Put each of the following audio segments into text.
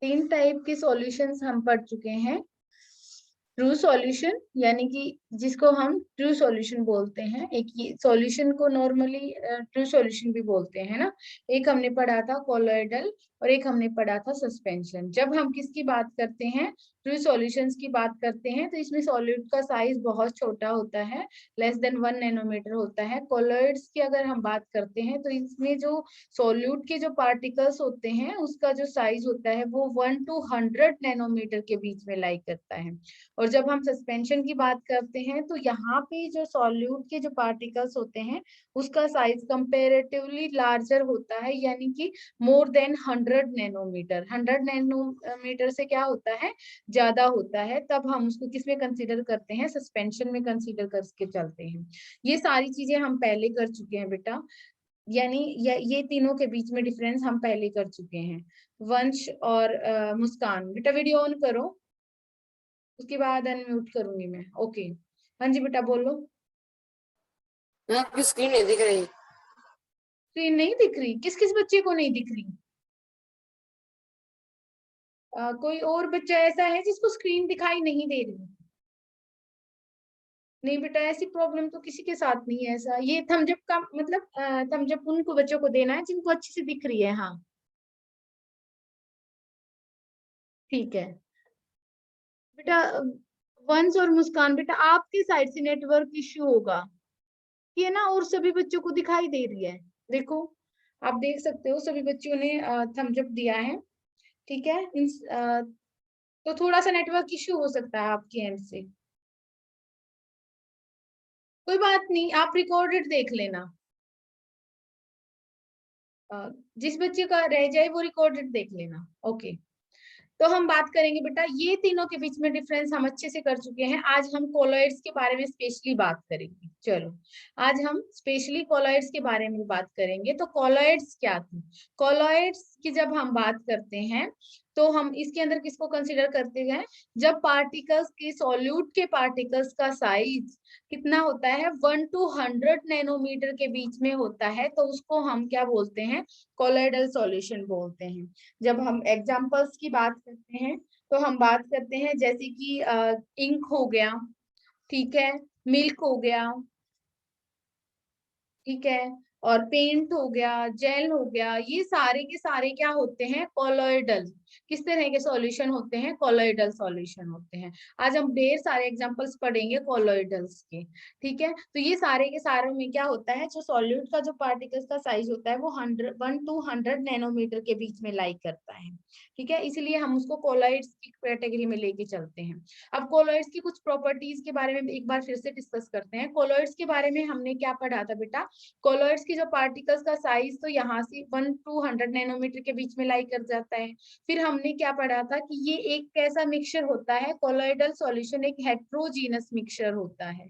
तीन टाइप के सॉल्यूशंस हम पढ़ चुके हैं। ट्रू सॉल्यूशन यानी कि जिसको हम ट्रू सॉल्यूशन बोलते हैं, एक ये सॉल्यूशन को नॉर्मली ट्रू सॉल्यूशन भी बोलते हैं ना। एक हमने पढ़ा था कोलॉइडल और एक हमने पढ़ा था सस्पेंशन। जब हम किसकी बात करते हैं, ट्रू सॉल्यूशंस की बात करते हैं, तो इसमें सॉल्यूट का साइज बहुत छोटा होता है, लेस देन 1 नैनोमीटर होता है। कोलॉइड्स की अगर हम बात करते हैं तो इसमें जो सॉल्यूट के जो पार्टिकल्स होते हैं उसका जो साइज होता है वो 1 to 100 नैनोमीटर के बीच में लाई करता है। और जब हम सस्पेंशन की बात करते हैं तो यहाँ पे जो सॉल्यूट के जो पार्टिकल्स होते हैं उसका साइज कंपेरेटिवली लार्जर होता है, यानी कि मोर देन 100 नैनोमीटर। 100 नैनोमीटर से क्या होता है, ज्यादा होता है। तब हम उसको किस में कंसीडर करते हैं, सस्पेंशन में कंसीडर करके चलते हैं। ये सारी चीजें हम पहले कर चुके हैं बेटा, यानी ये तीनों के बीच में डिफरेंस हम पहले कर चुके हैं। वंश और मुस्कान, बेटा वीडियो ऑन करो, उसके बाद अनम्यूट करूंगी मैं। ओके, हाँ जी बेटा बोलो। आपकी स्क्रीन नहीं दिख रही। स्क्रीन नहीं दिख रही? किस किस बच्चे को नहीं दिख रही? कोई और बच्चा ऐसा है जिसको स्क्रीन दिखाई नहीं दे रही? नहीं बेटा, ऐसी प्रॉब्लम तो किसी के साथ नहीं है। ऐसा ये थम्स अप का मतलब थम्स अप उनको बच्चों को देना है जिनको अच्छे से दिख रही है। हाँ ठीक है बेटा। वंश और मुस्कान, बेटा आपके साइड से नेटवर्क इश्यू होगा, ये ना, और सभी बच्चों को दिखाई दे रही है। देखो, आप देख सकते हो सभी बच्चों ने थम्स अप दिया है। ठीक है, तो थोड़ा सा नेटवर्क इश्यू हो सकता है आपके एंड से, कोई बात नहीं, आप रिकॉर्डेड देख लेना। जिस बच्चे का रह जाए वो रिकॉर्डेड देख लेना। ओके, तो हम बात करेंगे बेटा, ये तीनों के बीच में डिफरेंस हम अच्छे से कर चुके हैं। आज हम कोलॉइड्स के बारे में स्पेशली बात करेंगे। चलो, आज हम स्पेशली कोलॉइड्स के बारे में बात करेंगे। तो कोलॉइड्स क्या थी? कोलॉइड्स की जब हम बात करते हैं तो हम इसके अंदर किसको कंसिडर करते हैं, जब पार्टिकल्स के सॉल्यूट के पार्टिकल्स का साइज कितना होता है, 1 to 100 नैनोमीटर के बीच में होता है, तो उसको हम क्या बोलते हैं, कोलॉइडल सॉल्यूशन बोलते हैं। जब हम एग्जांपल्स की बात करते हैं तो हम बात करते हैं जैसे कि इंक हो गया, ठीक है, मिल्क हो गया, ठीक है, और पेंट हो गया, जेल हो गया, ये सारे के सारे क्या होते हैं, कोलॉइडल। किस तरह के सॉल्यूशन होते हैं, कोलॉइडल सॉल्यूशन होते हैं। आज हम ढेर सारे एग्जांपल्स पढ़ेंगे कोलॉइडल्स के। ठीक है, तो ये सारे के सारों में क्या होता है, जो सॉल्यूट का जो पार्टिकल्स का साइज होता है वो 1 to 100 नैनोमीटर के बीच में लाई करता है। ठीक है, इसलिए हम उसको कोलॉइड्स की कैटेगरी में लेके चलते हैं। अब कोलॉइड्स की कुछ प्रॉपर्टीज के बारे में एक बार फिर से डिस्कस करते हैं। कोलॉइड्स के बारे में हमने क्या पढ़ा था बेटा, कोलॉइड्स की जो पार्टिकल्स का साइज तो यहाँ से 1 to 100 नैनोमीटर के बीच में लाई कर जाता है। फिर हमने क्या पढ़ा था कि ये एक कैसा मिक्सचर होता है, कोलॉइडल सॉल्यूशन एक हेट्रोजीनस मिक्सचर होता है।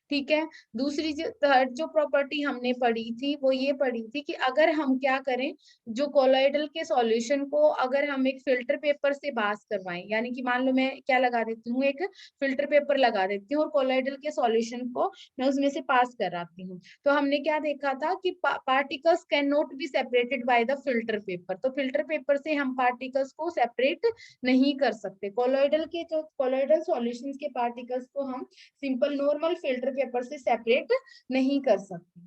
ठीक है, दूसरी जो थर्ड जो प्रॉपर्टी हमने पढ़ी थी वो ये पढ़ी थी कि अगर हम क्या करें, जो कोलॉइडल के सॉल्यूशन को अगर हम एक फिल्टर पेपर से पास करवाएं, यानी कि मान लो मैं क्या लगा देती हूँ, एक फिल्टर पेपर लगा देती हूँ और कोलॉइडल के सॉल्यूशन को मैं उसमें से पास कराती हूँ, तो हमने क्या देखा था कि particles can not be separated by the filter paper. तो फिल्टर पेपर से हम पार्टिकल्स को सेपरेट नहीं कर सकते। कोलॉइडल के जो कोलॉइडल सॉल्यूशंस के पार्टिकल्स को हम सिंपल नॉर्मल फिल्टर पेपर से सेपरेट नहीं कर सकते।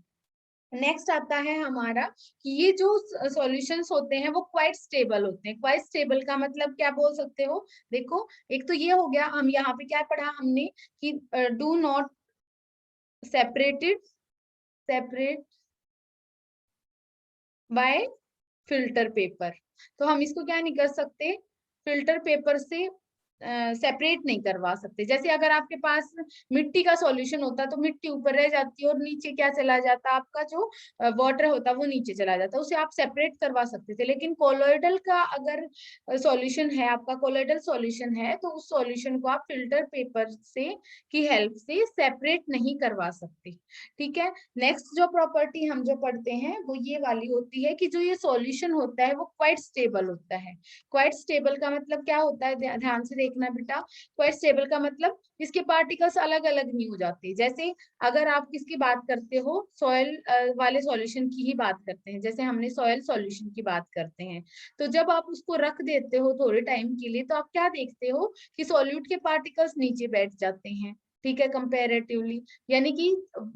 नेक्स्ट आता है हमारा कि ये जो सॉल्यूशंस होते हैं वो क्वाइट स्टेबल होते हैं। क्वाइट स्टेबल का मतलब क्या बोल सकते हो, देखो, एक तो ये हो गया, हम यहाँ पे क्या पढ़ा हमने कि do not separate by filter paper. तो हम इसको क्या नहीं कर सकते, फिल्टर पेपर से सेपरेट नहीं करवा सकते। जैसे अगर आपके पास मिट्टी का सॉल्यूशन होता तो मिट्टी ऊपर रह जाती और नीचे क्या चला जाता, आपका जो वाटर होता वो नीचे चला जाता, उसे आप सेपरेट करवा सकते थे। लेकिन कोलॉइडल का अगर सॉल्यूशन है, आपका कोलॉइडल सॉल्यूशन है, तो उस सॉल्यूशन को आप फिल्टर पेपर से की हेल्प से सेपरेट नहीं करवा सकते। ठीक है, नेक्स्ट जो प्रॉपर्टी हम जो पढ़ते हैं वो ये वाली होती है कि जो ये सॉल्यूशन होता है वो क्वाइट स्टेबल होता है। क्वाइट स्टेबल का मतलब क्या होता है, ध्यान से देखना बेटा, क्वाइट स्टेबल का मतलब इसके पार्टिकल्स अलग अलग नहीं हो जाते। जैसे अगर आप किसकी बात करते हो, सॉइल वाले सॉल्यूशन की ही बात करते हैं, जैसे हमने सॉइल सॉल्यूशन की बात करते हैं, तो जब आप उसको रख देते हो थोड़े टाइम के लिए, तो आप क्या देखते हो कि सॉल्यूट के पार्टिकल्स नीचे बैठ जाते हैं, ठीक है, कंपैरेटिवली। यानी कि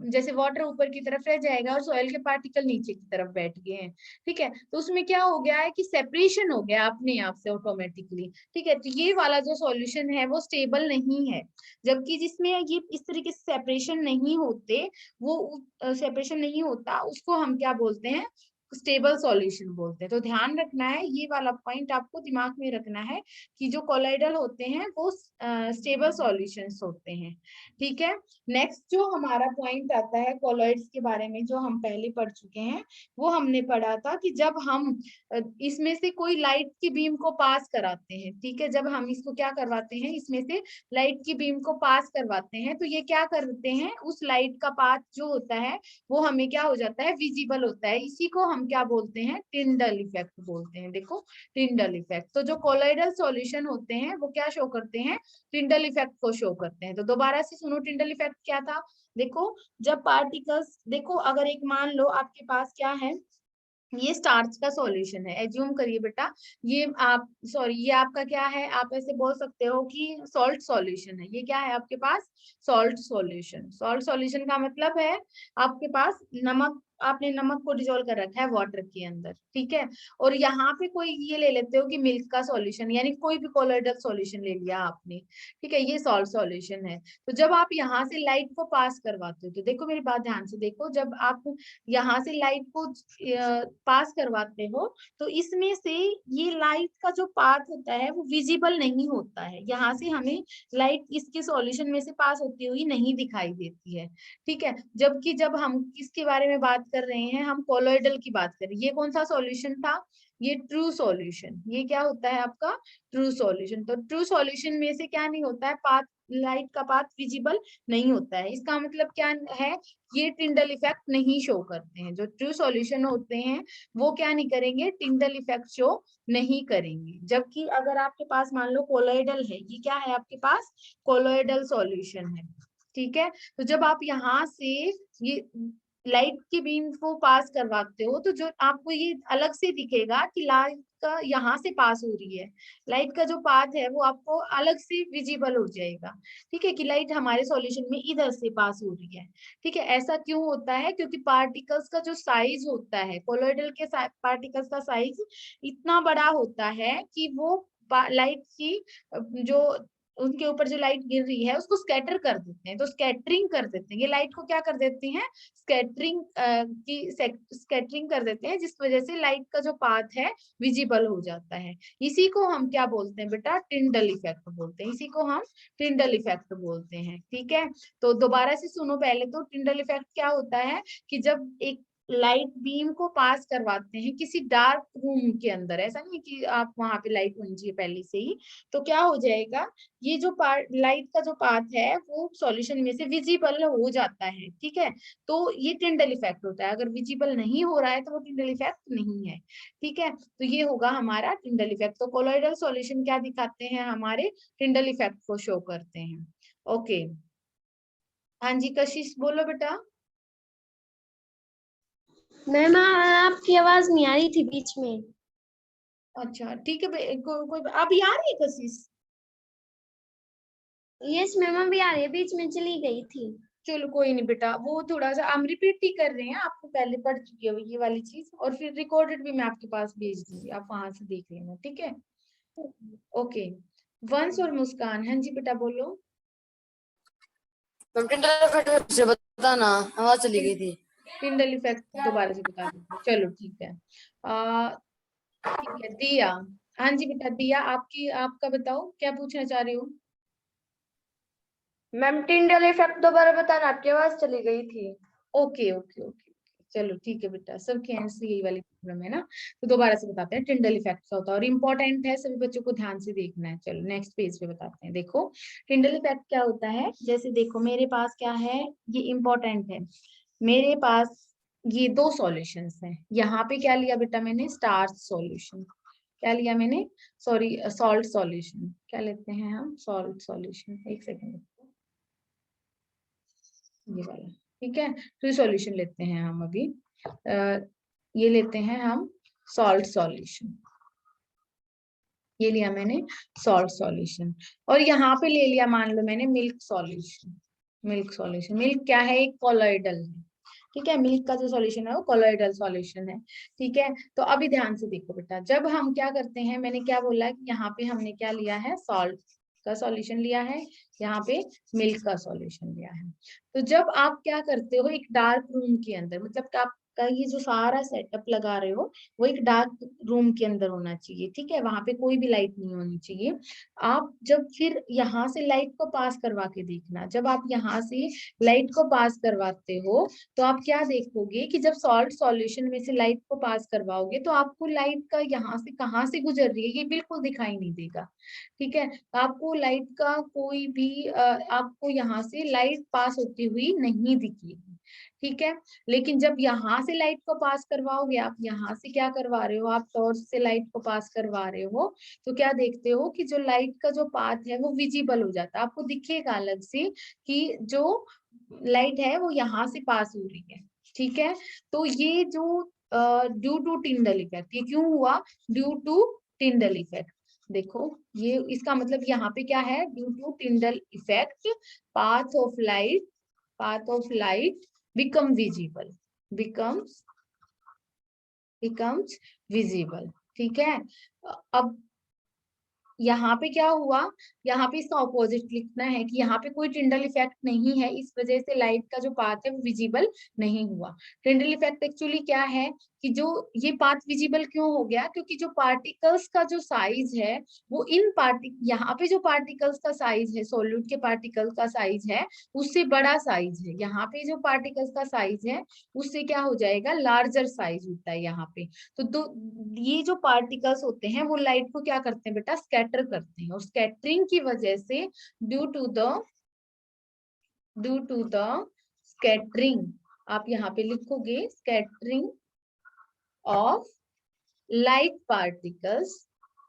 जैसे वाटर ऊपर की तरफ रह जाएगा और सॉइल के पार्टिकल नीचे की तरफ बैठ गए हैं, ठीक है, तो उसमें क्या हो गया है कि सेपरेशन हो गया अपने आप से ऑटोमेटिकली, ठीक है। तो ये वाला जो सॉल्यूशन है वो स्टेबल नहीं है, जबकि जिसमें ये इस तरीके से सेपरेशन नहीं होते, वो सेपरेशन नहीं होता, उसको हम क्या बोलते हैं, स्टेबल सॉल्यूशन बोलते हैं। तो ध्यान रखना है, ये वाला पॉइंट आपको दिमाग में रखना है कि जो कोलाइडल होते हैं वो स्टेबल सॉल्यूशंस होते हैं, ठीक है। नेक्स्ट जो हमारा पॉइंट आता है कोलॉइड्स के बारे में, जो हम पहले पढ़ चुके हैं, वो हमने पढ़ा था कि जब हम इसमें से कोई लाइट की बीम को पास कराते हैं, ठीक है, जब हम इसको क्या करवाते हैं, इसमें से लाइट की बीम को पास करवाते हैं, तो ये क्या करते हैं, उस लाइट का पाथ जो होता है वो हमें क्या हो जाता है, विजिबल होता है। इसी को हम क्या बोलते हैं, टिंडल इफेक्ट बोलते हैं। देखो, टिंडल इफेक्ट। तो जो कोलॉइडल सॉल्यूशन होते हैं वो क्या शो करते हैं, टिंडल इफेक्ट को शो करते हैं। तो दोबारा से सुनो, टिंडल इफेक्ट क्या था। देखो, जब पार्टिकल्स, देखो अगर एक मान लो आपके पास क्या है, ये स्टार्च का सॉल्यूशन है, एज्यूम करिए बेटा, ये आप सॉरी ये आपका क्या है, आप ऐसे बोल सकते हो कि सॉल्ट सॉल्यूशन है। ये क्या है आपके पास, सॉल्ट सॉल्यूशन। सॉल्ट सॉल्यूशन का मतलब है आपके पास नमक, आपने नमक को डिजोल्व कर रखा है वाटर के अंदर, ठीक है। और यहाँ पे कोई ये ले लेते हो कि मिल्क का सॉल्यूशन, यानी कोई भी कोलोइडल सॉल्यूशन ले लिया आपने, ठीक है, ये सॉल्ट सॉल्यूशन है। तो जब आप यहाँ से लाइट को पास करवाते हो, तो देखो मेरी बात ध्यान से देखो, जब आप यहाँ से लाइट को पास करवाते हो, तो इसमें से ये लाइट का जो पाथ होता है वो विजिबल नहीं होता है। यहाँ से हमें लाइट इसके सॉल्यूशन में से पास होती हुई नहीं दिखाई देती है, ठीक है। जबकि जब हम किसके बारे में बात कर रहे हैं, हम कोलोइडल की बात कर रहे हैं। ये कौन सा सॉल्यूशन था, ये ट्रू सॉल्यूशन। ये क्या होता है आपका, ट्रू सॉल्यूशन। तो ट्रू सॉल्यूशन में से क्या नहीं होता है, पाथ, लाइट का पाथ विजिबल नहीं होता है। इसका मतलब क्या है, ये टिंडल इफेक्ट नहीं शो करते हैं। जो ट्रू सॉल्यूशन होते हैं वो क्या नहीं करेंगे, टिंडल इफेक्ट शो नहीं करेंगे। जबकि अगर आपके पास मान लो कोलोइडल है, ये क्या है आपके पास, कोलोइडल सॉल्यूशन है, ठीक है। तो जब आप यहाँ से ये लाइट की बीम को पास करवाते हो, तो जो आपको ये अलग से दिखेगा कि लाइट का यहाँ से पास हो रही है, लाइट का जो पाथ है वो आपको अलग से विजिबल हो जाएगा, ठीक है, कि लाइट हमारे सॉल्यूशन में इधर से पास हो रही है, ठीक है। ऐसा क्यों होता है, क्योंकि पार्टिकल्स का जो साइज होता है, कोलोइडल के पार्टिकल्स का साइज इतना बड़ा होता है कि वो लाइट की जो उनके ऊपर जो लाइट गिर रही है उसको स्कैटर कर देते हैं, तो स्कैटरिंग कर देते हैं, ये लाइट को क्या कर देते हैं, स्कैटरिंग की स्कैटरिंग कर देते हैं, जिस वजह से लाइट का जो पाथ है विजिबल हो जाता है। इसी को हम क्या बोलते हैं बेटा, टिंडल इफेक्ट बोलते हैं। इसी को हम टिंडल इफेक्ट बोलते हैं, ठीक है। तो दोबारा से सुनो, पहले तो टिंडल इफेक्ट क्या होता है कि जब एक लाइट बीम को पास करवाते हैं किसी डार्क रूम के अंदर, ऐसा नहीं कि आप वहां पे लाइट होनी चाहिए पहले से ही, तो क्या हो जाएगा, ये जो पार्ट लाइट का जो पाथ है वो सॉल्यूशन में से विजिबल हो जाता है, ठीक है। तो ये टिंडल इफेक्ट होता है। अगर विजिबल नहीं हो रहा है तो वो टिंडल इफेक्ट नहीं है, ठीक है। तो ये होगा हमारा टिंडल इफेक्ट। तो कोलोइडल सॉल्यूशन क्या दिखाते हैं, हमारे टिंडल इफेक्ट को शो करते हैं। ओके, हाँ जी कशिश बोलो बेटा। मैम आपकी आवाज नहीं आ रही थी बीच में। अच्छा ठीक है, कोई अभी आ रही है कशिश। यस मैम अभी आ रही है, बीच में चली गई थी। चलो कोई नहीं बेटा, वो थोड़ा सा हम रिपीट ही कर रहे हैं, आपको पहले पढ़ चुकी हो ये वाली चीज, और फिर रिकॉर्डेड भी मैं आपके पास भेज दूंगी, आप वहां से देख लेना, ठीक है। ओके, वंश और मुस्कान, हाँ जी बेटा बोलो। से बताना, आवाज चली गई थी। टिंडल इफेक्ट दोबारा से बता दीजिए, चलो ठीक है। ठीक है दिया, हाँ जी बेटा दिया, आपकी आपका बताओ क्या पूछना चाह रही हो। मैम टिंडल इफेक्ट दोबारा बताना, आपकी आवाज चली गई थी। ओके ओके ओके, चलो ठीक है बेटा, सबके एंड से यही वाली प्रॉब्लम है ना। तो दोबारा से बताते हैं टिंडल इफेक्ट क्या होता है, और इम्पोर्टेंट है, सभी बच्चों को ध्यान से देखना है। चलो नेक्स्ट पेज पे बताते हैं। देखो टिंडल इफेक्ट क्या होता है, जैसे देखो मेरे पास क्या है, ये इम्पोर्टेंट है, मेरे पास ये दो सॉल्यूशंस हैं। यहाँ पे क्या लिया बेटा मैंने, स्टार्च सॉल्यूशन, क्या लिया मैंने, सॉरी सॉल्ट सॉल्यूशन, क्या लेते हैं हम, सॉल्ट सॉल्यूशन, एक सेकेंड, ये वाला, ठीक है। तो ये सॉल्यूशन लेते हैं हम अभी, ये लेते हैं हम सॉल्ट सॉल्यूशन, ये लिया मैंने सॉल्ट सॉल्यूशन। और यहाँ पे ले लिया मान लो मैंने milk solution, milk solution, milk क्या है, एक कोलॉइडल है, ठीक है, मिल्क का जो सॉल्यूशन है वो कोलॉइडल सॉल्यूशन है, ठीक है। तो अभी ध्यान से देखो बेटा, जब हम क्या करते हैं, मैंने क्या बोला कि यहाँ पे हमने क्या लिया है, सॉल्ट का सॉल्यूशन लिया है, यहाँ पे मिल्क का सॉल्यूशन लिया है। तो जब आप क्या करते हो, एक डार्क रूम के अंदर, मतलब कि आपका ये जो सारा सेटअप लगा रहे हो वो एक डार्क रूम के अंदर होना चाहिए, ठीक है, वहां पे कोई भी लाइट नहीं होनी चाहिए। आप जब फिर यहाँ से लाइट को पास करवा के देखना, जब आप यहाँ से लाइट को पास करवाते हो तो आप क्या देखोगे कि जब सॉल्ट सॉल्यूशन में से लाइट को पास करवाओगे तो आपको लाइट का यहाँ से कहाँ से गुजर रही है ये बिल्कुल दिखाई नहीं देगा, ठीक है। आपको लाइट का कोई भी आपको यहाँ से लाइट पास होती हुई नहीं दिखेगी, ठीक है। लेकिन जब यहाँ से लाइट को पास करवाओगे, आप यहाँ से क्या करवा रहे हो, आप टॉर्च से लाइट को पास करवा रहे हो, तो क्या देखते हो कि जो लाइट का जो पाथ है वो विजिबल हो जाता है, आपको दिखेगा अलग से कि जो लाइट है वो यहाँ से पास हो रही है, ठीक है। तो ये जो ड्यू टू टिंडल इफेक्ट, ये क्यों हुआ, ड्यू टू टिंडल इफेक्ट, देखो ये इसका मतलब यहाँ पे क्या है, due to Tyndall effect path of light become visible, becomes visible, ठीक है। अब यहाँ पे क्या हुआ, यहाँ पे इसका ऑपोजिट लिखना है कि यहाँ पे कोई टिंडल इफेक्ट नहीं है, इस वजह से लाइट का जो पाथ है वो विजिबल नहीं हुआ। टिंडल इफेक्ट एक्चुअली क्या है कि जो ये पाथ विजिबल क्यों हो गया, क्योंकि जो पार्टिकल्स का जो साइज है वो यहाँ पे जो पार्टिकल्स का साइज है, सोल्यूट के पार्टिकल का साइज है उससे बड़ा साइज है, यहाँ पे जो पार्टिकल्स का साइज है उससे क्या हो जाएगा, लार्जर साइज होता है यहाँ पे। तो ये जो पार्टिकल्स होते हैं वो लाइट को क्या करते हैं बेटा, स्कैटर करते हैं, और स्कैटरिंग की वजह से ड्यू टू द स्कैटरिंग, आप यहाँ पे लिखोगे scattering of light particles,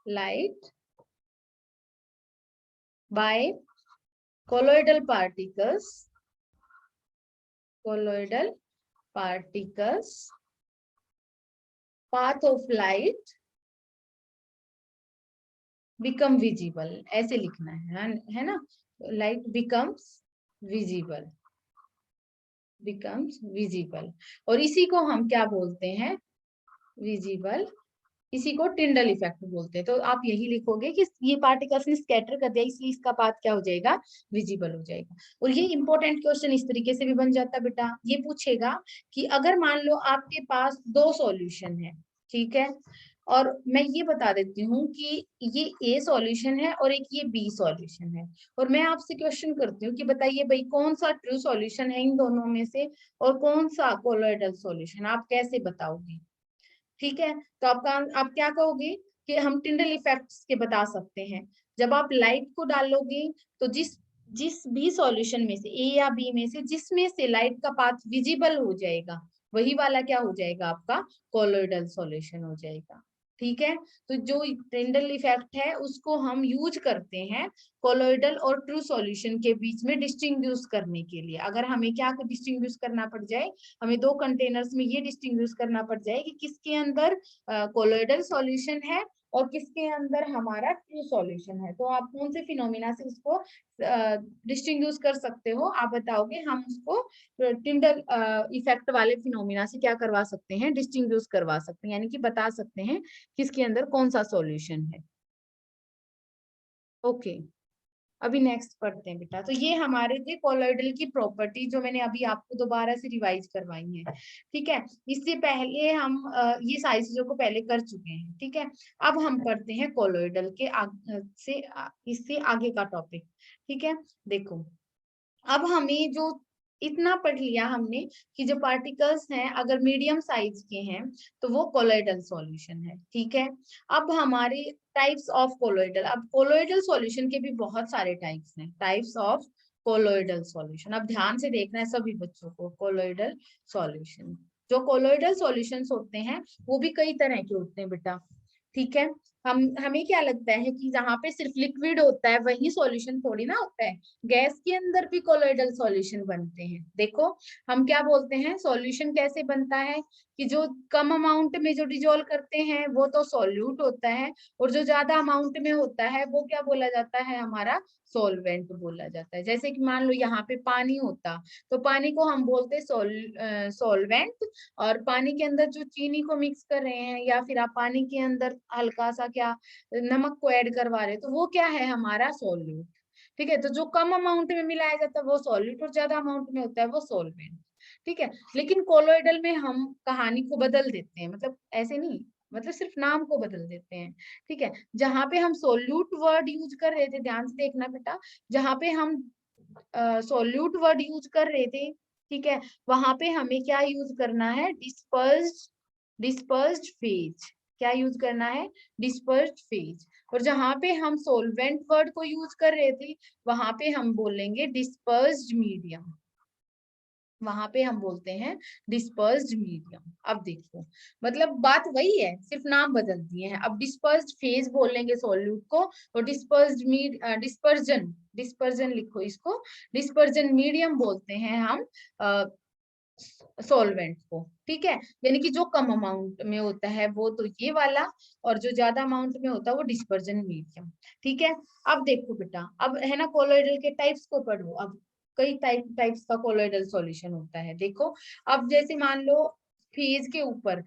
light by colloidal particles, path of light become visible, ऐसे लिखना है ना, लाइट becomes visible, और इसी को हम क्या बोलते हैं, विजिबल, इसी को टिंडल इफेक्ट बोलते हैं। तो आप यही लिखोगे कि ये पार्टिकल्स ने स्कैटर कर दिया इसलिए इसका पाथ क्या हो जाएगा, विजिबल हो जाएगा। और ये इंपॉर्टेंट क्वेश्चन इस तरीके से भी बन जाता है बेटा, ये पूछेगा कि अगर मान लो आपके पास दो सॉल्यूशन है, ठीक है, और मैं ये बता देती हूँ कि ये ए सॉल्यूशन है और एक ये बी सॉल्यूशन है, और मैं आपसे क्वेश्चन करती हूँ कि बताइए भाई कौन सा ट्रू सॉल्यूशन है इन दोनों में से और कौन सा कोलॉइडल सॉल्यूशन, आप कैसे बताओगे, ठीक है। तो आप क्या कहोगे कि हम टिंडल इफेक्ट्स के बता सकते हैं, जब आप लाइट को डालोगे तो जिस जिस भी सॉल्यूशन में से ए या बी में से जिसमें से लाइट का पाथ विजिबल हो जाएगा वही वाला क्या हो जाएगा, आपका कोलॉइडल सॉल्यूशन हो जाएगा, ठीक है। तो जो टिंडल इफेक्ट है उसको हम यूज करते हैं कोलॉइडल और ट्रू सॉल्यूशन के बीच में डिस्टिंग्विश करने के लिए। अगर हमें क्या डिस्टिंग्विश करना पड़ जाए, हमें दो कंटेनर्स में ये डिस्टिंग्विश करना पड़ जाए कि किसके अंदर कोलॉइडल सॉल्यूशन है और किसके अंदर हमारा ट्रू सॉल्यूशन है, तो आप कौन से फिनोमिना से उसको डिस्टिंग्विश कर सकते हो, आप बताओगे, हम उसको टिंडल इफेक्ट वाले फिनोमिना से क्या करवा सकते हैं, डिस्टिंग्विश करवा सकते हैं, यानी कि बता सकते हैं किसके अंदर कौन सा सॉल्यूशन है। ओके, अभी नेक्स्ट पढ़ते हैं बेटा। तो ये हमारे थे कोलॉइडल की प्रॉपर्टी जो मैंने अभी आपको दोबारा से रिवाइज करवाई है, ठीक है। इससे पहले हम ये सारी चीजों को पहले कर चुके हैं, ठीक है। अब हम पढ़ते हैं कोलॉइडल के इससे आगे का टॉपिक, ठीक है। देखो अब हमें जो इतना पढ़ लिया हमने कि जो पार्टिकल्स हैं अगर मीडियम साइज के हैं तो वो कोलॉइडल सॉल्यूशन है, ठीक है। अब हमारे टाइप्स ऑफ कोलॉइडल, अब कोलॉइडल सॉल्यूशन के भी बहुत सारे टाइप्स हैं, टाइप्स ऑफ कोलॉइडल सॉल्यूशन। अब ध्यान से देखना है सभी बच्चों को, कोलॉइडल सॉल्यूशन, जो कोलॉइडल सॉल्यूशंस होते हैं वो भी कई तरह के होते हैं बेटा, ठीक है। हमें क्या लगता है कि जहाँ पे सिर्फ लिक्विड होता है वही सॉल्यूशन थोड़ी ना होता है, गैस के अंदर भी कोलोइडल सॉल्यूशन बनते हैं। देखो हम क्या बोलते हैं, सॉल्यूशन कैसे बनता है कि जो कम अमाउंट में जो डिजोल्व करते हैं वो तो सॉल्यूट होता है, और जो ज्यादा अमाउंट में होता है वो क्या बोला जाता है, हमारा सॉल्वेंट बोला जाता है। जैसे कि मान लो यहाँ पे पानी होता, तो पानी को हम बोलते हैं सॉल्वेंट, और पानी के अंदर जो चीनी को मिक्स कर रहे हैं या फिर आप पानी के अंदर हल्का सा क्या नमक को ऐड करवा रहे हैं, तो वो क्या है, हमारा सॉल्यूट। ठीक है, तो जो कम अमाउंट में मिलाया जाता है वो सॉल्यूट, और ज्यादा अमाउंट में होता है वो सॉल्वेंट। ठीक है, लेकिन कोलोइडल में हम कहानी को बदल देते हैं, मतलब ऐसे नहीं, मतलब सिर्फ नाम को बदल देते हैं। ठीक है, जहां पे हम सोल्यूट वर्ड यूज कर रहे थे, ध्यान से देखना बेटा, जहां पे हम सोल्यूट वर्ड यूज कर रहे थे, ठीक है, वहां पे हमें क्या यूज करना है, डिस्पर्स्ड फेज। क्या यूज करना है, डिस्पर्स्ड फेज। और जहां पे हम सोलवेंट वर्ड को यूज कर रहे थे, वहां पे हम बोलेंगे डिस्पर्स्ड मीडियम। वहां पे हम बोलते हैं डिस्पर्स्ड मीडियम। अब देखो, मतलब बात वही है, सिर्फ नाम बदल दिए हैं। अब डिस्पर्स्ड फेज बोलेंगे सॉल्यूट को, और डिस्पर्जन, डिस्पर्जन लिखो इसको, डिस्पर्जन मीडियम बोलते हैं हम सॉल्वेंट को। ठीक है, यानी कि जो कम अमाउंट में होता है वो तो ये वाला, और जो ज्यादा अमाउंट में होता है वो डिस्पर्जन मीडियम। ठीक है, अब देखो बेटा, अब है ना कोलोइडल के टाइप्स को पढ़ो। अब कई टाइप्स का कोलोइडल सॉल्यूशन होता है। देखो, अब जैसे मान लो फेज के ऊपर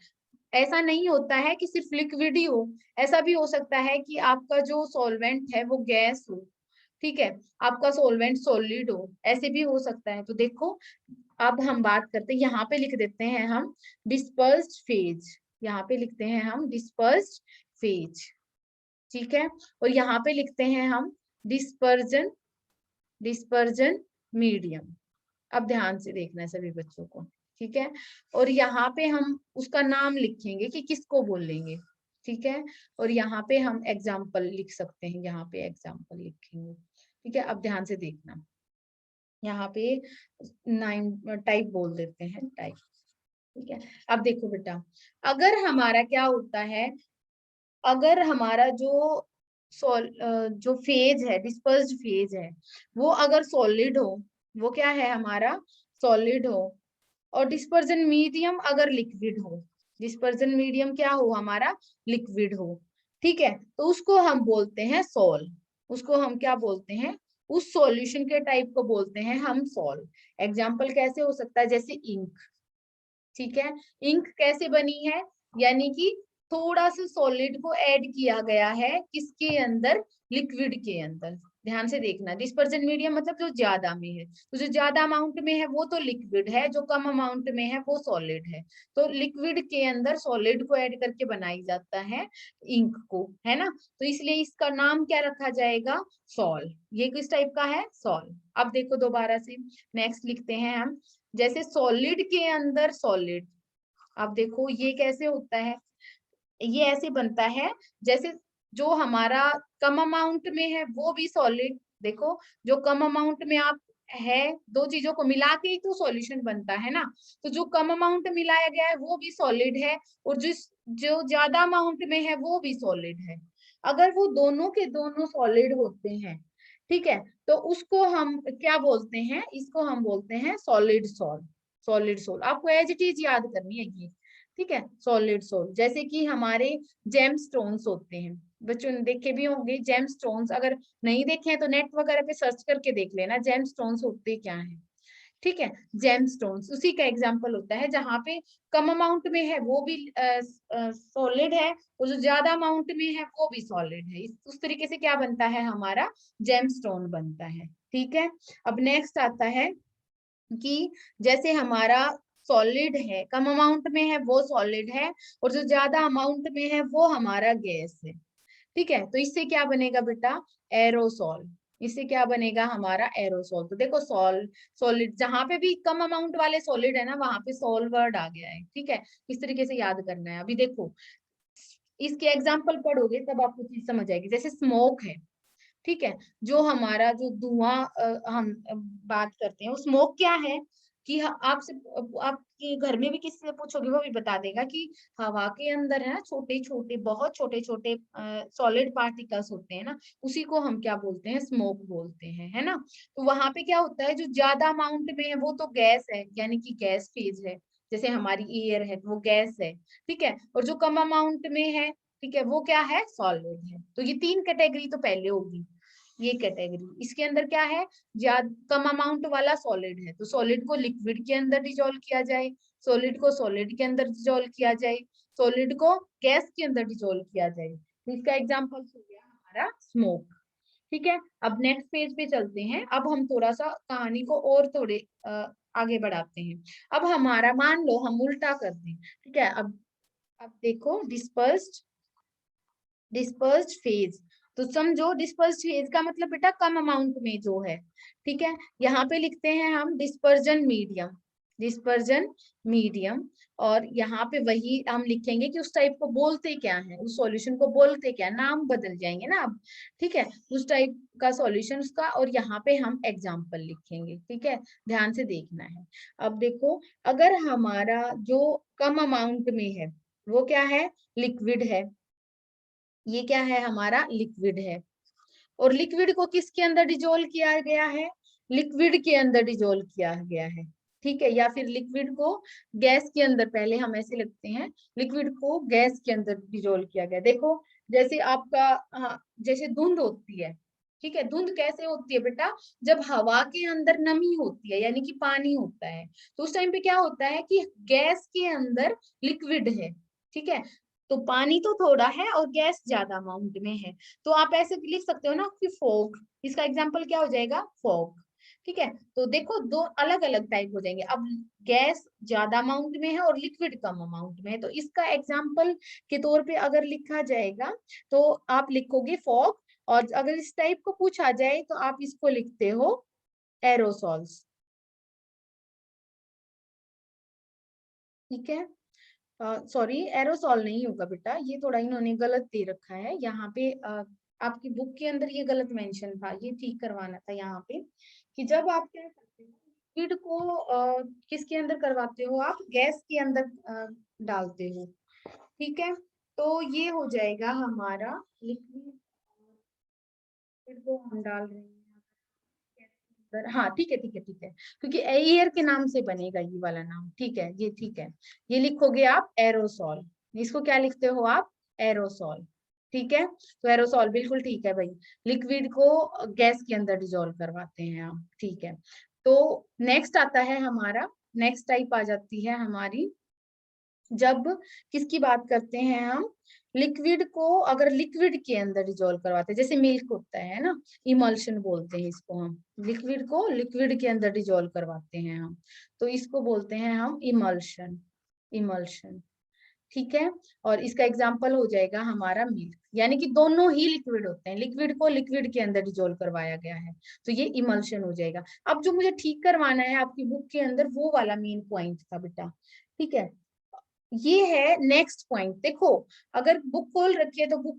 ऐसा नहीं होता है कि सिर्फ लिक्विड ही हो, ऐसा भी हो सकता है कि आपका जो सॉल्वेंट है वो गैस हो। ठीक है, आपका सॉल्वेंट सॉलिड हो, ऐसे भी हो सकता है। तो देखो, अब हम बात करते हैं, यहाँ पे लिख देते हैं हम डिस्पर्स्ड फेज, यहाँ पे लिखते हैं हम डिस्पर्स्ड फेज। ठीक है, और यहाँ पे लिखते हैं हम डिस्पर्जन, डिस्पर्जन मीडियम। अब ध्यान से देखना है सभी बच्चों को। ठीक है, और यहाँ पे हम उसका नाम लिखेंगे कि किसको बोलेंगे। ठीक है, और यहाँ पे हम एग्जाम्पल लिख सकते हैं, यहाँ पे एग्जाम्पल लिखेंगे। ठीक है, अब ध्यान से देखना, यहाँ पे 9 टाइप बोल देते हैं, टाइप। ठीक है, अब देखो बेटा, अगर हमारा क्या होता है, अगर हमारा जो फेज है, डिस्पर्स्ड फेज है, वो अगर सॉलिड हो, वो क्या है हमारा, सॉलिड हो, और डिस्पर्जन मीडियम अगर लिक्विड हो, डिस्पर्जन मीडियम क्या हो हमारा, लिक्विड हो। ठीक है, तो उसको हम बोलते हैं सॉल, उसको हम क्या बोलते हैं, उस सॉल्यूशन के टाइप को बोलते हैं हम सॉल। एग्जाम्पल कैसे हो सकता है, जैसे इंक। ठीक है, इंक कैसे बनी है, यानी कि थोड़ा सा सॉलिड को ऐड किया गया है किसके अंदर, लिक्विड के अंदर। ध्यान से देखना, डिस्पर्जन मीडियम मतलब जो ज्यादा में है, तो जो ज्यादा अमाउंट में है वो तो लिक्विड है, जो कम अमाउंट में है वो सॉलिड है। तो लिक्विड के अंदर सॉलिड को ऐड करके बनाई जाता है इंक को, है ना, तो इसलिए इसका नाम क्या रखा जाएगा, सॉल। ये किस टाइप का है, सॉल। अब देखो दोबारा से नेक्स्ट लिखते हैं हम, जैसे सॉलिड के अंदर सॉलिड। अब देखो ये कैसे होता है, ये ऐसे बनता है जैसे जो हमारा कम अमाउंट में है वो भी सॉलिड। देखो, जो कम अमाउंट में आप है, दो चीजों को मिला के ही तो सॉल्यूशन बनता है ना, तो जो कम अमाउंट मिलाया गया है वो भी सॉलिड है, और जो ज्यादा अमाउंट में है वो भी सॉलिड है। अगर वो दोनों के दोनों सॉलिड होते हैं, ठीक है, तो उसको हम क्या बोलते हैं, इसको हम बोलते हैं सॉलिड सोल। सॉलिड सोल आपको एज इट इज याद करनी है ये। ठीक है, सॉलिड सोल, जैसे कि हमारे जेम स्टोन्स होते हैं, बच्चों ने देखे भी होंगे जेम स्टोन्स, अगर नहीं देखे हैं तो नेट वगैरह पे सर्च करके देख लेना जेम स्टोन्स होते क्या हैं। ठीक है, जेम स्टोन्स उसी का एग्जाम्पल होता है, जहाँ पे कम अमाउंट में है वो भी सॉलिड है, और जो ज्यादा अमाउंट में है वो भी सॉलिड है। उस तरीके से क्या बनता है, हमारा जेम स्टोन बनता है। ठीक है, अब नेक्स्ट आता है कि जैसे हमारा सॉलिड है, कम अमाउंट में है वो सॉलिड है, और जो ज्यादा अमाउंट में है वो हमारा गैस है। ठीक है, तो इससे क्या बनेगा बेटा, एरोसॉल। इससे क्या बनेगा, हमारा एरोसॉल। तो देखो सॉलिड, जहां पे भी कम अमाउंट वाले सॉलिड है ना, वहां पे सॉल वर्ड आ गया है। ठीक है, इस तरीके से याद करना है। अभी देखो, इसके एग्जाम्पल पढ़ोगे तब आपको चीज समझ आएगी। जैसे स्मोक है, ठीक है, जो हमारा जो धुआं हम बात करते हैं, वो स्मोक क्या है, कि आपसे आपके घर में भी किसी से पूछोगे वो भी बता देगा कि हवा के अंदर है ना छोटे छोटे बहुत छोटे छोटे सॉलिड पार्टिकल्स होते हैं ना, उसी को हम क्या बोलते हैं, स्मोक बोलते हैं, है ना। तो वहां पे क्या होता है, जो ज्यादा अमाउंट में है वो तो गैस है, यानी कि गैस फेज है, जैसे हमारी एयर है वो गैस है, ठीक है। और जो कम अमाउंट में है, ठीक है, वो क्या है, सॉलिड है। तो ये 3 कैटेगरी तो पहले होगी। ये कैटेगरी, इसके अंदर क्या है, ज्यादा कम अमाउंट वाला सॉलिड है, तो सॉलिड को लिक्विड के अंदर डिजोल्व किया जाए, सॉलिड को सॉलिड के अंदर डिजोल्व किया जाए, सॉलिड को गैस के अंदर डिजोल्व किया जाए। तो इसका एग्जांपल हो गया हमारा स्मोक, ठीक है। अब नेक्स्ट पेज पे चलते हैं। अब हम थोड़ा सा कहानी को और थोड़े आगे बढ़ाते हैं। अब हमारा मान लो हम उल्टा कर दें, ठीक है। अब देखो डिस्पर्स्ड, डिस्पर्स्ड फेज, तो समझो डिस्पर्स्ड फेज का मतलब बेटा कम अमाउंट में जो है, ठीक है। यहाँ पे लिखते हैं हम डिस्पर्जन मीडियम, डिस्पर्जन मीडियम। और यहाँ पे वही हम लिखेंगे कि उस टाइप को बोलते क्या है, उस सॉल्यूशन को बोलते क्या, नाम बदल जाएंगे ना अब, ठीक है, उस टाइप का सॉल्यूशन उसका। और यहाँ पे हम एग्जाम्पल लिखेंगे, ठीक है, ध्यान से देखना है। अब देखो, अगर हमारा जो कम अमाउंट में है वो क्या है, लिक्विड है, ये क्या है हमारा, लिक्विड है। और लिक्विड को किसके अंदर डिजोल्व किया गया है, लिक्विड के अंदर डिजोल्व किया गया है, ठीक है। या फिर लिक्विड को गैस के अंदर, पहले हम ऐसे लिखते हैं, लिक्विड को गैस के अंदर डिजोल्व किया गया। देखो जैसे आपका, हाँ, जैसे धुंध होती है, ठीक है, धुंध कैसे होती है बेटा, जब हवा के अंदर नमी होती है, यानी कि पानी होता है, तो उस टाइम पे क्या होता है कि गैस के अंदर लिक्विड है, ठीक है। तो पानी तो थोड़ा है और गैस ज्यादा अमाउंट में है, तो आप ऐसे लिख सकते हो ना कि फॉग, इसका एग्जाम्पल क्या हो जाएगा, फॉग, ठीक है। तो देखो दो अलग अलग टाइप हो जाएंगे। अब गैस ज्यादा अमाउंट में है और लिक्विड कम अमाउंट में है, तो इसका एग्जाम्पल के तौर पे अगर लिखा जाएगा तो आप लिखोगे फॉग। और अगर इस टाइप को पूछा जाए तो आप इसको लिखते हो एरोसॉल्स, ठीक है। सॉरी, एरोसॉल नहीं होगा बेटा, ये थोड़ा इन्होंने गलत दे रखा है यहाँ पे। आपकी बुक के अंदर ये गलत मेंशन था, ये ठीक करवाना था यहाँ पे, कि जब आप क्या करते हो, लिक्विड को किसके अंदर करवाते हो, आप गैस के अंदर डालते हो, ठीक है। तो ये हो जाएगा हमारा लिक्विड को हम डाल रहे हैं, हाँ ठीक है ठीक है ठीक है, क्योंकि एयर के नाम से बनेगा ये वाला नाम, ठीक है, ये ठीक है। ये लिखोगे आप एरोसॉल, इसको क्या लिखते हो आप, एरोसॉल, ठीक है। तो एरोसॉल बिल्कुल ठीक है भाई, लिक्विड को गैस के अंदर डिजोल्व करवाते हैं आप, ठीक है। तो नेक्स्ट आता है हमारा, नेक्स्ट टाइप आ जाती है हमारी, जब किसकी बात करते हैं हम, लिक्विड को अगर लिक्विड के अंदर डिजोल्व करवाते हैं, जैसे मिल्क होता है ना, इमल्शन बोलते हैं इसको हम, लिक्विड को लिक्विड के अंदर डिजोल्व करवाते हैं हम, तो इसको बोलते हैं हम इमल्शन, इमल्शन, ठीक है। और इसका एग्जाम्पल हो जाएगा हमारा मिल्क, यानी कि दोनों ही लिक्विड होते हैं, लिक्विड को लिक्विड के अंदर डिजोल्व करवाया गया है, तो ये इमल्शन हो जाएगा। अब जो मुझे ठीक करवाना है आपकी बुक के अंदर, वो वाला मेन पॉइंट था बेटा, ठीक है। ये है नेक्स्ट पॉइंट। देखो अगर बुक खोल रखी है तो बुक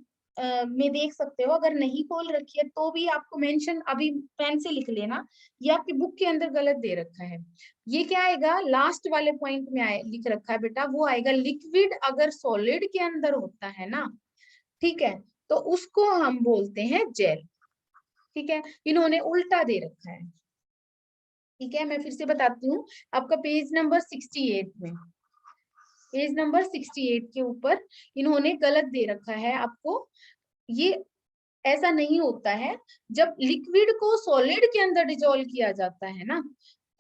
में देख सकते हो, अगर नहीं खोल रखी है तो भी आपको मेंशन अभी पेन से लिख लेना, ये आपकी बुक के अंदर गलत दे रखा है। ये क्या आएगा, लास्ट वाले पॉइंट में लिख रखा है बेटा, वो आएगा लिक्विड अगर सॉलिड के अंदर होता है ना, ठीक है, तो उसको हम बोलते हैं जेल, ठीक है। इन्होंने उल्टा दे रखा है, ठीक है। मैं फिर से बताती हूँ, आपका पेज नंबर 68 में, पेज नंबर 68 के ऊपर इन्होंने गलत दे रखा है आपको। ये ऐसा नहीं होता है, जब लिक्विड को सॉलिड के अंदर डिजोल्व किया जाता है ना,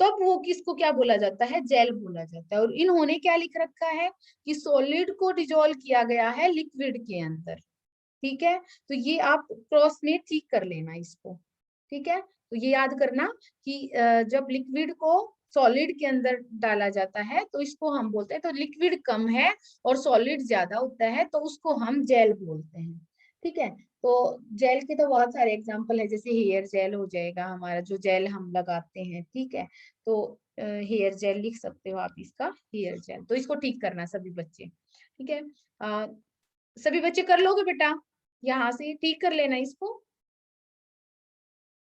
तब वो किसको क्या बोला जाता है, जेल बोला जाता है। और इन्होंने क्या लिख रखा है कि सॉलिड को डिजोल्व किया गया है लिक्विड के अंदर, ठीक है। तो ये आप क्रॉस में ठीक कर लेना इसको, ठीक है। तो ये याद करना कि जब लिक्विड को सॉलिड के अंदर डाला जाता है तो इसको हम बोलते हैं, तो लिक्विड कम है और सॉलिड ज्यादा होता है तो उसको हम जेल बोलते हैं, ठीक है। तो जेल के तो बहुत सारे एग्जांपल है, जैसे हेयर जेल हो जाएगा हमारा, जो जेल हम लगाते हैं, ठीक है। तो हेयर जेल लिख सकते हो आप इसका, हेयर जेल। तो इसको ठीक करना सभी बच्चे, ठीक है। सभी बच्चे कर लोगे बेटा, यहाँ से ठीक कर लेना इसको,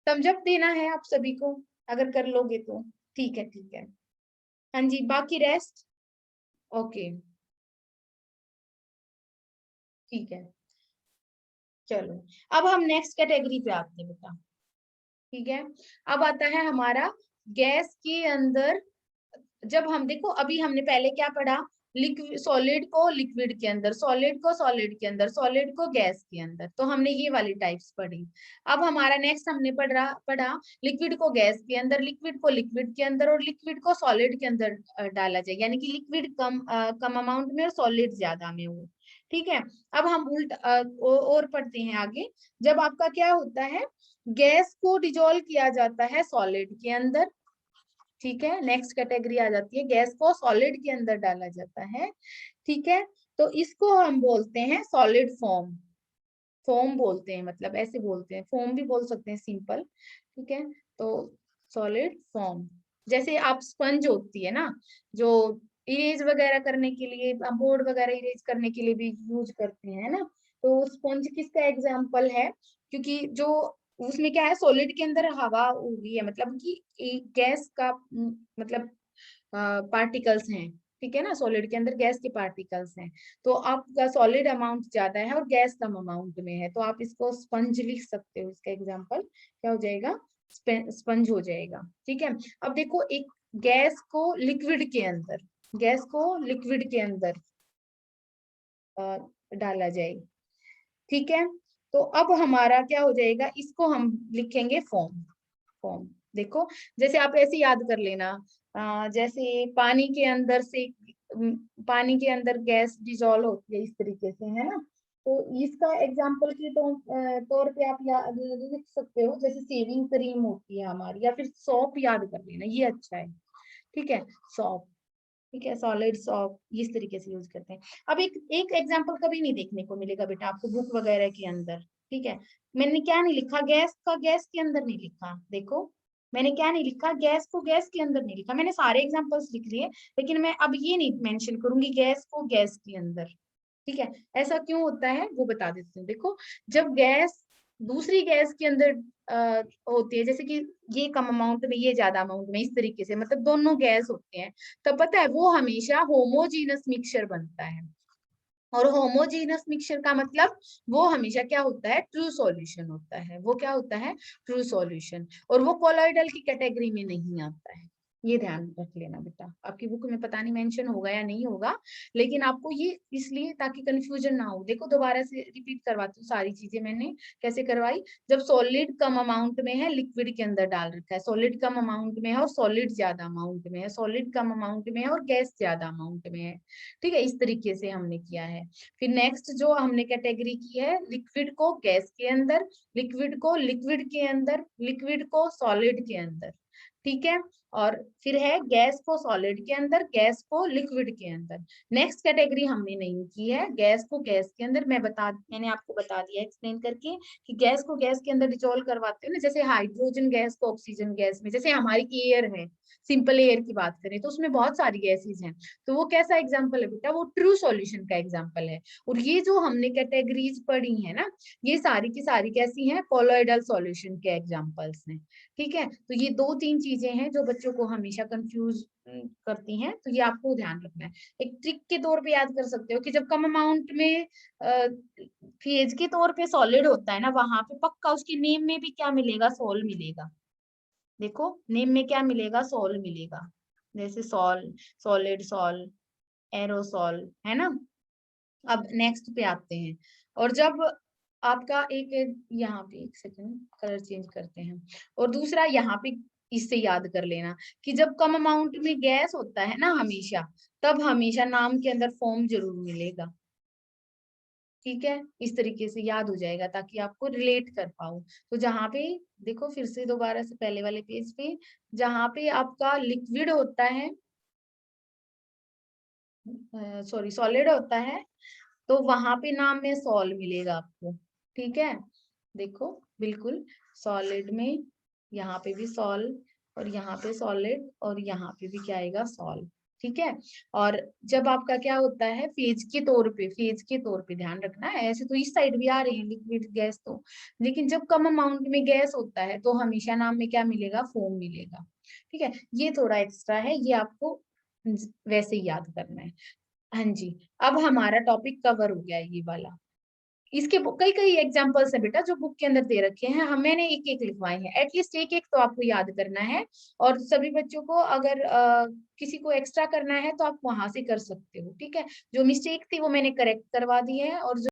थम्स अप देना है आप सभी को अगर कर लोगे तो, ठीक है ठीक है। हाँ जी, बाकी रेस्ट ओके, ठीक है। चलो अब हम नेक्स्ट कैटेगरी पे आते हैं बेटा, ठीक है। अब आता है हमारा गैस के अंदर, जब हम देखो अभी हमने पहले क्या पढ़ा, लिक्विड सॉलिड को लिक्विड के अंदर, सॉलिड को सॉलिड के अंदर, सॉलिड को गैस के अंदर, तो हमने ये वाली टाइप्स पढ़ी। अब हमारा नेक्स्ट हमने पढ़ा लिक्विड को गैस के अंदर, लिक्विड को लिक्विड के अंदर और लिक्विड को सॉलिड के अंदर डाला जाए, यानी कि लिक्विड कम अमाउंट में और सॉलिड ज्यादा में हो, ठीक है। अब हम उल्टा और पढ़ते हैं आगे। जब आपका क्या होता है, गैस को डिजोल्व किया जाता है सॉलिड के अंदर, ठीक है। नेक्स्ट कैटेगरी आ जाती है, गैस को सॉलिड के अंदर डाला जाता है, ठीक है। तो इसको हम बोलते हैं सॉलिड फॉर्म, फॉर्म बोलते हैं, मतलब ऐसे बोलते हैं, फॉर्म भी बोल सकते हैं सिंपल, ठीक है। तो सॉलिड फॉर्म, जैसे आप स्पंज होती है ना, जो इरेज वगैरह करने के लिए, बोर्ड वगैरह इरेज करने के लिए भी यूज करते हैं ना, तो स्पंज किसका एग्जाम्पल है, क्योंकि जो उसमें क्या है, सॉलिड के अंदर हवा होगी है, मतलब कि गैस का मतलब पार्टिकल्स हैं, ठीक है ना, सॉलिड के अंदर गैस के पार्टिकल्स हैं, तो आपका सॉलिड अमाउंट ज्यादा है और गैस कम अमाउंट में है, तो आप इसको स्पंज लिख सकते हो, इसका एग्जांपल क्या हो जाएगा, स्पंज हो जाएगा, ठीक है। अब देखो एक गैस को लिक्विड के अंदर, गैस को लिक्विड के अंदर डाला जाए, ठीक है। तो अब हमारा क्या हो जाएगा, इसको हम लिखेंगे फॉर्म, फॉर्म देखो, जैसे आप ऐसे याद कर लेना, जैसे पानी के अंदर से पानी के अंदर गैस डिजोल्व होती है इस तरीके से, है ना, तो इसका एग्जांपल के तौर पे आप याद लिख सकते हो, जैसे शेविंग क्रीम होती है हमारी, या फिर सोप याद कर लेना, ये अच्छा है, ठीक है, सोप, ठीक है, सॉलिड सॉप, इस तरीके से यूज करते हैं। अब एक एक एग्जांपल कभी नहीं देखने को मिलेगा बेटा आपको बुक वगैरह के अंदर, ठीक है। मैंने क्या नहीं लिखा, गैस का गैस के अंदर नहीं लिखा, देखो मैंने क्या नहीं लिखा, गैस को गैस के अंदर नहीं लिखा, मैंने सारे एग्जांपल्स लिख लिए, लेकिन मैं अब ये नहीं मेंशन करूंगी गैस को गैस के अंदर, ठीक है। ऐसा क्यों होता है वो बता देती हूँ, देखो जब गैस दूसरी गैस के अंदर होती है, जैसे कि ये कम अमाउंट में ये ज्यादा अमाउंट में, इस तरीके से, मतलब दोनों गैस होते हैं, तब पता है वो हमेशा होमोजीनस मिक्सचर बनता है, और होमोजीनस मिक्सचर का मतलब वो हमेशा क्या होता है, ट्रू सॉल्यूशन होता है, वो क्या होता है, ट्रू सॉल्यूशन, और वो कोलॉइडल की कैटेगरी में नहीं आता है, ये ध्यान रख लेना बेटा। आपकी बुक में पता नहीं मेंशन होगा या नहीं होगा, लेकिन आपको ये इसलिए ताकि कंफ्यूजन ना हो, देखो दोबारा से रिपीट करवाती हूँ सारी चीजें मैंने कैसे करवाई। जब सॉलिड कम अमाउंट में है, लिक्विड के अंदर डाल रखा है, सॉलिड कम अमाउंट में है और सॉलिड ज्यादा अमाउंट में है, सॉलिड कम अमाउंट में है और गैस ज्यादा अमाउंट में है, ठीक है, इस तरीके से हमने किया है। फिर नेक्स्ट जो हमने कैटेगरी की है, लिक्विड को गैस के अंदर, लिक्विड को लिक्विड के अंदर, लिक्विड को सॉलिड के अंदर, ठीक है, और फिर है गैस को सॉलिड के अंदर, गैस को लिक्विड के अंदर। नेक्स्ट कैटेगरी हमने नहीं की है, गैस को गैस के अंदर, मैंने आपको बता दिया एक्सप्लेन करके कि गैस को गैस के अंदर डिसॉल्व करवाते हैं ना, जैसे हाइड्रोजन गैस को ऑक्सीजन गैस में, जैसे हमारी एयर है, सिंपल एयर की बात करें तो उसमें बहुत सारी गैसेज हैं, तो वो कैसा एग्जाम्पल है बेटा, वो ट्रू सॉल्यूशन का एग्जाम्पल है। और ये जो हमने कैटेगरीज पढ़ी है ना, ये सारी की सारी कैसी हैं, कोलॉइडल सॉल्यूशन के एग्जाम्पल्स हैं, ठीक है। तो ये दो तीन चीजें हैं जो बच्चों को हमेशा कंफ्यूज करती हैं, तो ये आपको ध्यान रखना है। एक ट्रिक के तौर पे याद कर सकते हो कि जब कम अमाउंट में फेज के तौर पे सॉलिड होता है ना, वहां पे पक्का उसके नेम में भी क्या मिलेगा, सोल मिलेगा, देखो नेम में क्या मिलेगा, सोल मिलेगा, जैसे सॉल, सॉलिड, सॉल, एरोसॉल, है ना। अब नेक्स्ट पे आते हैं, और जब आपका यहाँ पे एक सेकंड कलर चेंज करते हैं, और दूसरा यहाँ पे इससे याद कर लेना कि जब कम अमाउंट में गैस होता है ना हमेशा, तब हमेशा नाम के अंदर फॉर्म जरूर मिलेगा, ठीक है, इस तरीके से याद हो जाएगा ताकि आपको रिलेट कर पाओ। तो जहाँ पे देखो फिर से दोबारा से पहले वाले पेज पे, जहाँ पे आपका लिक्विड होता है, सॉरी सॉलिड होता है, तो वहां पे नाम में सॉल मिलेगा आपको, ठीक है, देखो बिल्कुल सॉलिड में यहाँ पे भी सॉल, और यहाँ पे सॉलिड, और यहाँ पे भी क्या आएगा, सॉल, ठीक है। और जब आपका क्या होता है, फेज के तौर पे, फेज के तौर पे ध्यान रखना है, ऐसे तो इस साइड भी आ रहे हैं लिक्विड गैस तो, लेकिन जब कम अमाउंट में गैस होता है तो हमेशा नाम में क्या मिलेगा, फोम मिलेगा, ठीक है। ये थोड़ा एक्स्ट्रा है, ये आपको वैसे ही याद करना है। हाँ जी, अब हमारा टॉपिक कवर हो गया ये वाला। इसके कई कई एग्जांपल्स है बेटा जो बुक के अंदर दे रखे हैं, हम मैंने एक एक लिखवाए हैं, एटलीस्ट एक एक तो आपको याद करना है। और सभी बच्चों को अगर किसी को एक्स्ट्रा करना है तो आप वहां से कर सकते हो, ठीक है। जो मिस्टेक थी वो मैंने करेक्ट करवा दी है, और जो